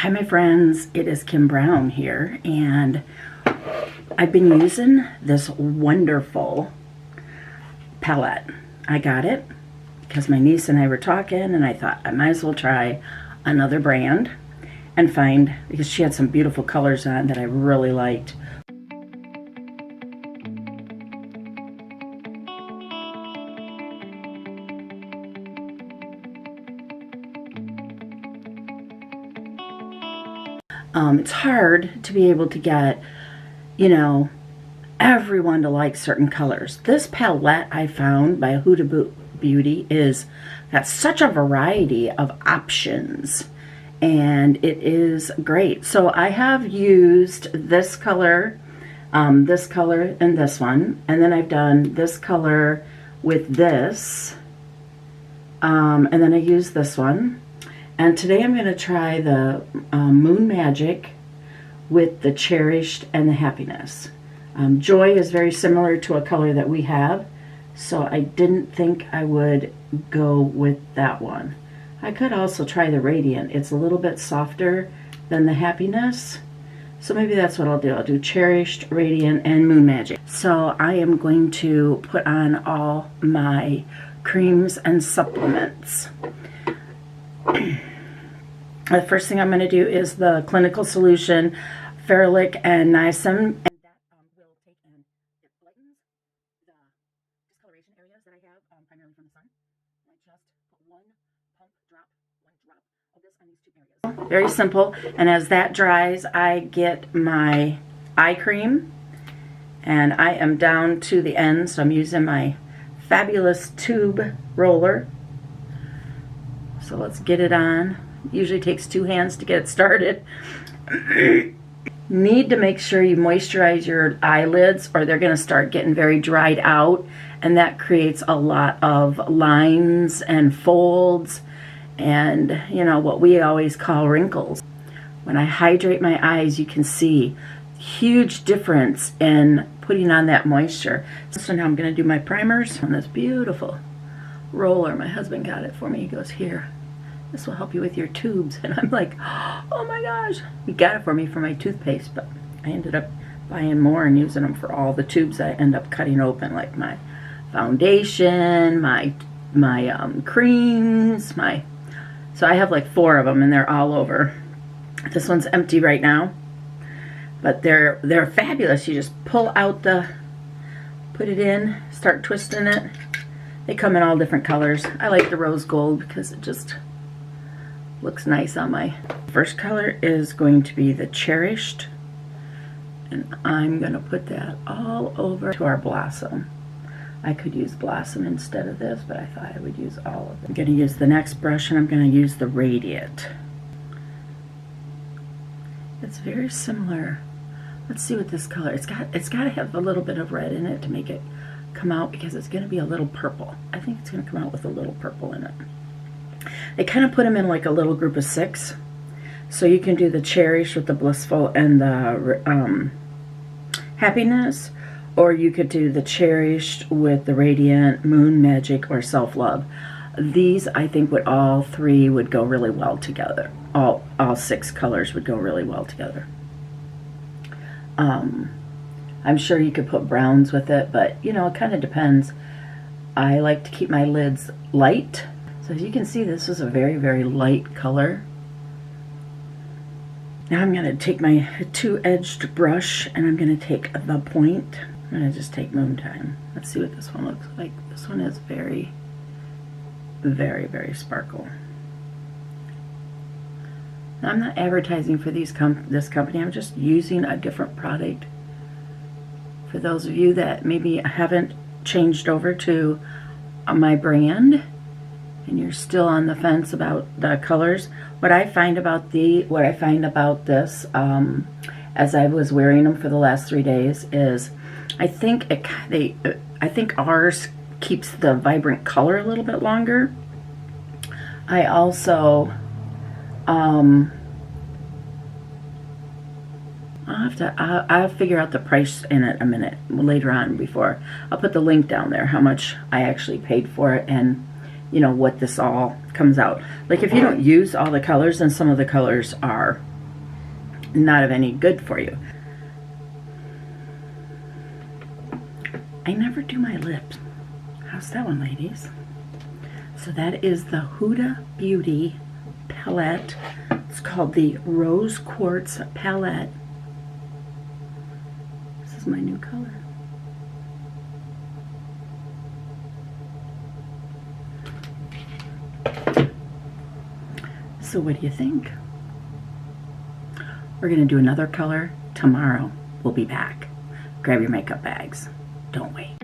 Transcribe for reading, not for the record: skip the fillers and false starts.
Hi my friends, it is Kim Brown here, and I've been using this wonderful palette. I got it because my niece and I were talking, and I thought I might as well try another brand and find, because she had some beautiful colors on that I really liked. It's hard to be able to get, everyone to like certain colors. This palette I found by Huda Beauty is got such a variety of options, and it is great. So I have used this color, and this one, and then I've done this color with this, and then I used this one. And today I'm going to try the Moon Magic with the Cherished and the Happiness. Joy is very similar to a color that we have, so I didn't think I would go with that one. I could also try the Radiant. It's a little bit softer than the Happiness, so maybe that's what I'll do. I'll do Cherished, Radiant, and Moon Magic. So I am going to put on all my creams and supplements. The first thing I'm going to do is the Clinical Solution Ferulic and Niacin, and that will take and it lightens the discoloration areas that I have primarily from the sun. I just put one drop of this on these two areas. Very simple. And as that dries, I get my eye cream, and I am down to the end, so I'm using my fabulous tube roller. So let's get it on. Usually takes 2 hands to get it started. Need to make sure you moisturize your eyelids, or they're going to start getting very dried out, and that creates a lot of lines and folds and, what we always call wrinkles. When I hydrate my eyes, you can see huge difference in putting on that moisture. So now I'm going to do my primers on this beautiful roller. My husband got it for me. He goes, "Here, this will help you with your tubes." And I'm like, oh my gosh. He got it for me for my toothpaste, but I ended up buying more and using them for all the tubes I end up cutting open, like my foundation, my creams, so I have like 4 of them, and they're all over. This one's empty right now, but they're fabulous. You just pull out put it in, start twisting it. They come in all different colors. I like the rose gold because it just looks nice on my. First color is going to be the Cherished, and I'm going to put that all over to our Blossom. I could use Blossom instead of this, but I thought I would use all of it. I'm going to use the next brush, and I'm going to use the Radiant. It's very similar. Let's see what this color, it's got to have a little bit of red in it to make it come out, because it's going to be a little purple. I think it's going to come out with a little purple in it. They kind of put them in like a little group of 6. So you can do the Cherish with the Blissful and the Happiness, or you could do the Cherished with the Radiant, Moon Magic, or Self-Love. These, I think, all 3 would go really well together. All 6 colors would go really well together. I'm sure you could put browns with it, but it kind of depends. I like to keep my lids light. So as you can see, this is a very, very light color. Now I'm going to take my 2-edged brush, and I'm going to take the point. I'm going to just take Moontime. Let's see what this one looks like. This one is very, very, very sparkle. Now, I'm not advertising for this company. I'm just using a different product. For those of you that maybe haven't changed over to my brand, and you're still on the fence about the colors, what I find about this, as I was wearing them for the last 3 days, is I think ours keeps the vibrant color a little bit longer. I also I'll figure out the price in it a minute later on. Before I'll put the link down there, how much I actually paid for it, and what this all comes out. Like if you don't use all the colors, then some of the colors are not of any good for you. I never do my lips. How's that one, ladies? So that is the Huda Beauty palette. It's called the Rose Quartz palette. This is my new color. So what do you think? We're going to do another color tomorrow. We'll be back. Grab your makeup bags. Don't wait.